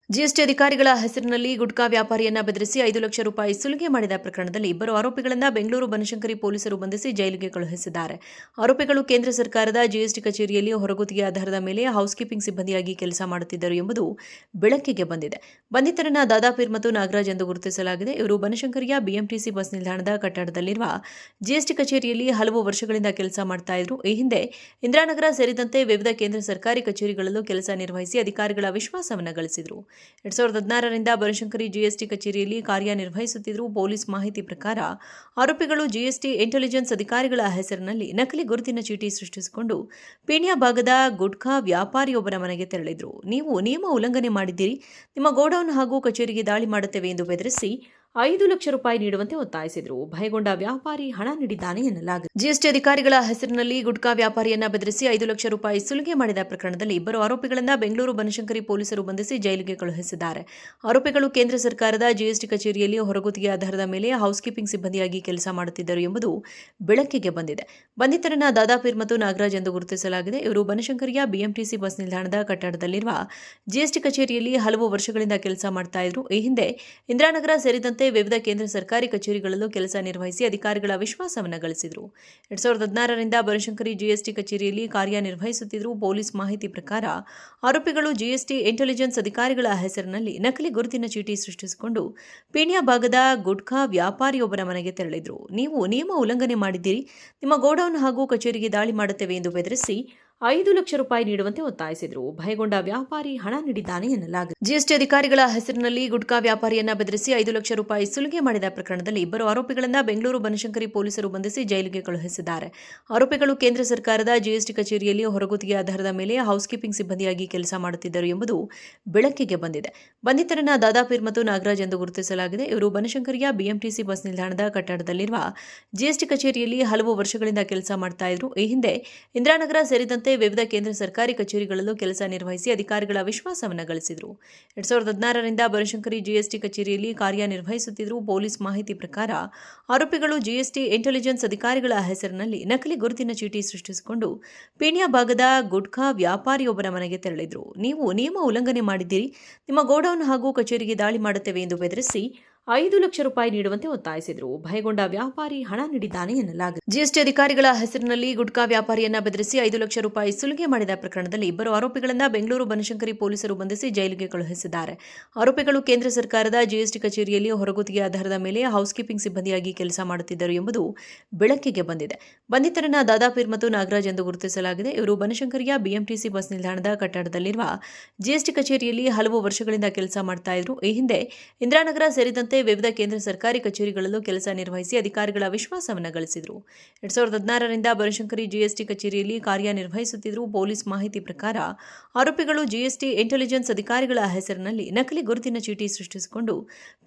GST ಅಧಿಕಾರಿಗಳ ಹೆಸರಿನಲ್ಲಿ ಗುಟ್ಕಾ ವ್ಯಾಪಾರಿಯನ್ನ ಬೆದರಿಸಿ 5 ಲಕ್ಷ ರೂಪಾಯಿ ಸುಲಿಗೆ ಮಾಡಿದ ಪ್ರಕರಣದಲ್ಲಿ ಇಬ್ಬರು ಆರೋಪಿಗಳನ್ನು ಬೆಂಗಳೂರು ಬನಶಂಕರಿ ಪೊಲೀಸರು ಬಂಧಿಸಿ ಜೈಲಿಗೆ ಕಳುಹಿಸಿದ್ದಾರೆ. ಆರೋಪಿಗಳು ಕೇಂದ್ರ ಸರ್ಕಾರದ ಜಿಎಸ್ಟಿ ಕಚೇರಿಯಲ್ಲಿ ಹೊರಗುತ್ತಿಗೆ ಆಧಾರದ ಮೇಲೆ ಹೌಸ್ಕೀಪಿಂಗ್ ಸಿಬ್ಬಂದಿಯಾಗಿ ಕೆಲಸ ಮಾಡುತ್ತಿದ್ದರು ಎಂಬುದು ಬೆಳಕಿಗೆ ಬಂದಿದೆ. ಬಂಧಿತರನ್ನ ದಾದಾಪೀರ್ ಮತ್ತು ನಾಗರಾಜ್ ಎಂದು ಗುರುತಿಸಲಾಗಿದೆ. ಇವರು ಬನಶಂಕರಿಯ ಬಿಎಂಟಿಸಿ ಬಸ್ ನಿಲ್ದಾಣದ ಕಟ್ಟಡದಲ್ಲಿರುವ ಜಿಎಸ್ಟಿ ಕಚೇರಿಯಲ್ಲಿ ಹಲವು ವರ್ಷಗಳಿಂದ ಕೆಲಸ ಮಾಡ್ತಾ ಇದ್ರು. ಈ ಹಿಂದೆ ಇಂದಿರಾನಗರ ಸೇರಿದಂತೆ ವಿವಿಧ ಕೇಂದ್ರ ಸರ್ಕಾರಿ ಕಚೇರಿಗಳಲ್ಲೂ ಕೆಲಸ ನಿರ್ವಹಿಸಿ ಅಧಿಕಾರಿಗಳ ವಿಶ್ವಾಸವನ್ನು ಗಳಿಸಿದರು. 2016ರಿಂದ ಬನಶಂಕರಿ ಜಿಎಸ್ಟಿ ಕಚೇರಿಯಲ್ಲಿ ಕಾರ್ಯನಿರ್ವಹಿಸುತ್ತಿದ್ದರು. ಪೊಲೀಸ್ ಮಾಹಿತಿ ಪ್ರಕಾರ ಆರೋಪಿಗಳು ಜಿಎಸ್ಟಿ ಇಂಟೆಲಿಜೆನ್ಸ್ ಅಧಿಕಾರಿಗಳ ಹೆಸರಿನಲ್ಲಿ ನಕಲಿ ಗುರುತಿನ ಚೀಟಿ ಸೃಷ್ಟಿಸಿಕೊಂಡು ಪೀಣ್ಯ ಭಾಗದ ಗುಟ್ಕಾ ವ್ಯಾಪಾರಿಯೊಬ್ಬರ ಮನೆಗೆ ತೆರಳಿದ್ರು. ನೀವು ನಿಯಮ ಉಲ್ಲಂಘನೆ ಮಾಡಿದ್ದೀರಿ, ನಿಮ್ಮ ಗೋಡೌನ್ ಹಾಗೂ ಕಚೇರಿಗೆ ದಾಳಿ ಮಾಡುತ್ತೇವೆ ಎಂದು ಬೆದರಿಸಿ 5 ಲಕ್ಷ ರೂಪಾಯಿ ನೀಡುವಂತೆ ಒತ್ತಾಯಿಸಿದರು. ಭಯಗೊಂಡ ವ್ಯಾಪಾರಿ ಹಣ ನೀಡಿದ್ದಾನೆ ಎನ್ನಲಾಗಿದೆ. ಜಿಎಸ್ಟಿ ಅಧಿಕಾರಿಗಳ ಹೆಸರಿನಲ್ಲಿ ಗುಟ್ಕಾ ವ್ಯಾಪಾರಿಯನ್ನ ಬೆದರಿಸಿ 5 ಲಕ್ಷ ರೂಪಾಯಿ ಸುಲಿಗೆ ಮಾಡಿದ ಪ್ರಕರಣದಲ್ಲಿ ಇಬ್ಬರು ಆರೋಪಿಗಳನ್ನು ಬೆಂಗಳೂರು ಬನಶಂಕರಿ ಪೊಲೀಸರು ಬಂಧಿಸಿ ಜೈಲಿಗೆ ಕಳುಹಿಸಿದ್ದಾರೆ. ಆರೋಪಿಗಳು ಕೇಂದ್ರ ಸರ್ಕಾರದ ಜಿಎಸ್ಟಿ ಕಚೇರಿಯಲ್ಲಿ ಹೊರಗುತ್ತಿಗೆ ಆಧಾರದ ಮೇಲೆ ಹೌಸ್ಕೀಪಿಂಗ್ ಸಿಬ್ಬಂದಿಯಾಗಿ ಕೆಲಸ ಮಾಡುತ್ತಿದ್ದರು ಎಂಬುದು ಬೆಳಕಿಗೆ ಬಂದಿದೆ. ಬಂಧಿತರನ್ನ ದಾದಾಪೀರ್ ಮತ್ತು ನಾಗರಾಜ್ ಎಂದು ಗುರುತಿಸಲಾಗಿದೆ. ಇವರು ಬನಶಂಕರಿಯ ಬಿಎಂಟಿಸಿ ಬಸ್ ನಿಲ್ದಾಣದ ಕಟ್ಟಡದಲ್ಲಿರುವ ಜಿಎಸ್ಟಿ ಕಚೇರಿಯಲ್ಲಿ ಹಲವು ವರ್ಷಗಳಿಂದ ಕೆಲಸ ಮಾಡ್ತಾ ಇದ್ರು. ಈ ಹಿಂದೆ ಇಂದಿರಾನಗರ ಸೇರಿದಂತೆ ವಿವಿಧ ಕೇಂದ್ರ ಸರ್ಕಾರಿ ಕಚೇರಿಗಳಲ್ಲೂ ಕೆಲಸ ನಿರ್ವಹಿಸಿ ಅಧಿಕಾರಿಗಳ ವಿಶ್ವಾಸವನ್ನು ಗಳಿಸಿದರು. 2016ರಿಂದ ಬನಶಂಕರಿ ಜಿಎಸ್ಟಿ ಕಚೇರಿಯಲ್ಲಿ ಕಾರ್ಯನಿರ್ವಹಿಸುತ್ತಿದ್ದರು. ಪೊಲೀಸ್ ಮಾಹಿತಿ ಪ್ರಕಾರ ಆರೋಪಿಗಳು ಜಿಎಸ್ಟಿ ಇಂಟೆಲಿಜೆನ್ಸ್ ಅಧಿಕಾರಿಗಳ ಹೆಸರಿನಲ್ಲಿ ನಕಲಿ ಗುರುತಿನ ಚೀಟಿ ಸೃಷ್ಟಿಸಿಕೊಂಡು ಪೀಣ್ಯ ಭಾಗದ ಗುಟ್ಕಾ ವ್ಯಾಪಾರಿಯೊಬ್ಬರ ಮನೆಗೆ ತೆರಳಿದ್ರು. ನೀವು ನಿಯಮ ಉಲ್ಲಂಘನೆ ಮಾಡಿದ್ದೀರಿ, ನಿಮ್ಮ ಗೋಡೌನ್ ಹಾಗೂ ಕಚೇರಿಗೆ ದಾಳಿ ಮಾಡುತ್ತೇವೆ ಎಂದು ಬೆದರಿಸಿ 5 ಲಕ್ಷ ರೂಪಾಯಿ ನೀಡುವಂತೆ ಒತ್ತಾಯಿಸಿದರು. ಭಯಗೊಂಡ ವ್ಯಾಪಾರಿ ಹಣ ನೀಡಿದ್ದಾನೆ ಎನ್ನಲಾಗಿದೆ. ಜಿಎಸ್ಟಿ ಅಧಿಕಾರಿಗಳ ಹೆಸರಿನಲ್ಲಿ ಗುಟ್ಕಾ ವ್ಯಾಪಾರಿಯನ್ನ ಬೆದರಿಸಿ 5 ಲಕ್ಷ ರೂಪಾಯಿ ಸುಲಿಗೆ ಮಾಡಿದ ಪ್ರಕರಣದಲ್ಲಿ ಇಬ್ಬರು ಆರೋಪಿಗಳನ್ನು ಬೆಂಗಳೂರು ಬನಶಂಕರಿ ಪೊಲೀಸರು ಬಂಧಿಸಿ ಜೈಲಿಗೆ ಕಳುಹಿಸಿದ್ದಾರೆ. ಆರೋಪಿಗಳು ಕೇಂದ್ರ ಸರ್ಕಾರದ ಜಿಎಸ್ಟಿ ಕಚೇರಿಯಲ್ಲಿ ಹೊರಗುತ್ತಿಗೆ ಆಧಾರದ ಮೇಲೆ ಹೌಸ್ಕೀಪಿಂಗ್ ಸಿಬ್ಬಂದಿಯಾಗಿ ಕೆಲಸ ಮಾಡುತ್ತಿದ್ದರು ಎಂಬುದು ಬೆಳಕಿಗೆ ಬಂದಿದೆ. ಬಂಧಿತರನ್ನ ದಾದಾಪೀರ್ ಮತ್ತು ನಾಗರಾಜ್ ಎಂದು ಗುರುತಿಸಲಾಗಿದೆ. ಇವರು ಬನಶಂಕರಿಯ ಬಿಎಂಟಿಸಿ ಬಸ್ ನಿಲ್ದಾಣದ ಕಟ್ಟಡದಲ್ಲಿರುವ ಜಿಎಸ್ಟಿ ಕಚೇರಿಯಲ್ಲಿ ಹಲವು ವರ್ಷಗಳಿಂದ ಕೆಲಸ ಮಾಡ್ತಾ ಇದ್ರು. ಈ ಹಿಂದೆ ಇಂದಿರಾನಗರ ಸೇರಿದಂತೆ ವಿವಿಧ ಕೇಂದ್ರ ಸರ್ಕಾರಿ ಕಚೇರಿಗಳಲ್ಲೂ ಕೆಲಸ ನಿರ್ವಹಿಸಿ ಅಧಿಕಾರಿಗಳ ವಿಶ್ವಾಸವನ್ನು ಗಳಿಸಿದರು. 2016ರಿಂದ ಬನಶಂಕರಿ ಜಿಎಸ್ಟಿ ಕಚೇರಿಯಲ್ಲಿ ಕಾರ್ಯನಿರ್ವಹಿಸುತ್ತಿದ್ದರು. ಪೊಲೀಸ್ ಮಾಹಿತಿ ಪ್ರಕಾರ ಆರೋಪಿಗಳು ಜಿಎಸ್ಟಿ ಇಂಟೆಲಿಜೆನ್ಸ್ ಅಧಿಕಾರಿಗಳ ಹೆಸರಿನಲ್ಲಿ ನಕಲಿ ಗುರುತಿನ ಚೀಟಿ ಸೃಷ್ಟಿಸಿಕೊಂಡು ಪೀಣ್ಯ ಭಾಗದ ಗುಟ್ಕಾ ವ್ಯಾಪಾರಿಯೊಬ್ಬರ ಮನೆಗೆ ತೆರಳಿದ್ರು. ನೀವು ನಿಯಮ ಉಲ್ಲಂಘನೆ ಮಾಡಿದ್ದೀರಿ, ನಿಮ್ಮ ಗೋಡೌನ್ ಹಾಗೂ ಕಚೇರಿಗೆ ದಾಳಿ ಮಾಡುತ್ತೇವೆ ಎಂದು ಬೆದರಿಸಿ 5 ಲಕ್ಷ ರೂಪಾಯಿ ನೀಡುವಂತೆ ಒತ್ತಾಯಿಸಿದರು. ಭಯಗೊಂಡ ವ್ಯಾಪಾರಿ ಹಣ ನೀಡಿದ್ದಾನೆ ಎನ್ನಲಾಗಿದೆ. ಜಿಎಸ್ಟಿ ಅಧಿಕಾರಿಗಳ ಹೆಸರಿನಲ್ಲಿ ಗುಟ್ಕಾ ವ್ಯಾಪಾರಿಯನ್ನ ಬೆದರಿಸಿ 5 ಲಕ್ಷ ರೂಪಾಯಿ ಸುಲಿಗೆ ಮಾಡಿದ ಪ್ರಕರಣದಲ್ಲಿ ಇಬ್ಬರು ಆರೋಪಿಗಳನ್ನು ಬೆಂಗಳೂರು ಬನಶಂಕರಿ ಪೊಲೀಸರು ಬಂಧಿಸಿ ಜೈಲಿಗೆ ಕಳುಹಿಸಿದ್ದಾರೆ. ಆರೋಪಿಗಳು ಕೇಂದ್ರ ಸರ್ಕಾರದ ಜಿಎಸ್ಟಿ ಕಚೇರಿಯಲ್ಲಿ ಹೊರಗುತ್ತಿಗೆ ಆಧಾರದ ಮೇಲೆ ಹೌಸ್ಕೀಪಿಂಗ್ ಸಿಬ್ಬಂದಿಯಾಗಿ ಕೆಲಸ ಮಾಡುತ್ತಿದ್ದರು ಎಂಬುದು ಬೆಳಕಿಗೆ ಬಂದಿದೆ. ಬಂಧಿತರನ್ನ ದಾದಾಪೀರ್ ಮತ್ತು ನಾಗರಾಜ್ ಎಂದು ಗುರುತಿಸಲಾಗಿದೆ. ಇವರು ಬನಶಂಕರಿಯ ಬಿಎಂಟಿಸಿ ಬಸ್ ನಿಲ್ದಾಣದ ಕಟ್ಟಡದಲ್ಲಿರುವ ಜಿಎಸ್ಟಿ ಕಚೇರಿಯಲ್ಲಿ ಹಲವು ವರ್ಷಗಳಿಂದ ಕೆಲಸ ಮಾಡ್ತಾ ಇದ್ರು. ಈ ಹಿಂದೆ ಇಂದಿರಾನಗರ ಸೇರಿದಂತೆ ವಿವಿಧ ಕೇಂದ್ರ ಸರ್ಕಾರಿ ಕಚೇರಿಗಳಲ್ಲೂ ಕೆಲಸ ನಿರ್ವಹಿಸಿ ಅಧಿಕಾರಿಗಳ ವಿಶ್ವಾಸವನ್ನು ಗಳಿಸಿದರು. 2016ರಿಂದ ಬನಶಂಕರಿ ಜಿಎಸ್ಟಿ ಕಚೇರಿಯಲ್ಲಿ ಕಾರ್ಯನಿರ್ವಹಿಸುತ್ತಿದ್ದರು. ಪೊಲೀಸ್ ಮಾಹಿತಿ ಪ್ರಕಾರ ಆರೋಪಿಗಳು ಜಿಎಸ್ಟಿ ಇಂಟೆಲಿಜೆನ್ಸ್ ಅಧಿಕಾರಿಗಳ ಹೆಸರಿನಲ್ಲಿ ನಕಲಿ ಗುರುತಿನ ಚೀಟಿ ಸೃಷ್ಟಿಸಿಕೊಂಡು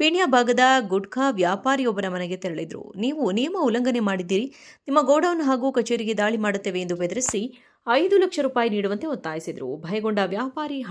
ಪೀಣ್ಯ ಭಾಗದ ಗುಟ್ಕಾ ವ್ಯಾಪಾರಿಯೊಬ್ಬರ ಮನೆಗೆ ತೆರಳಿದ್ರು. ನೀವು ನಿಯಮ ಉಲ್ಲಂಘನೆ ಮಾಡಿದ್ದೀರಿ, ನಿಮ್ಮ ಗೋಡೌನ್ ಹಾಗೂ ಕಚೇರಿಗೆ ದಾಳಿ ಮಾಡುತ್ತೇವೆ ಎಂದು ಬೆದರಿಸಿ 5 ಲಕ್ಷ ರೂಪಾಯಿ ನೀಡುವಂತೆ ಒತ್ತಾಯಿಸಿದರು. ಭಯಗೊಂಡ ವ್ಯಾಪಾರಿ ಹಣ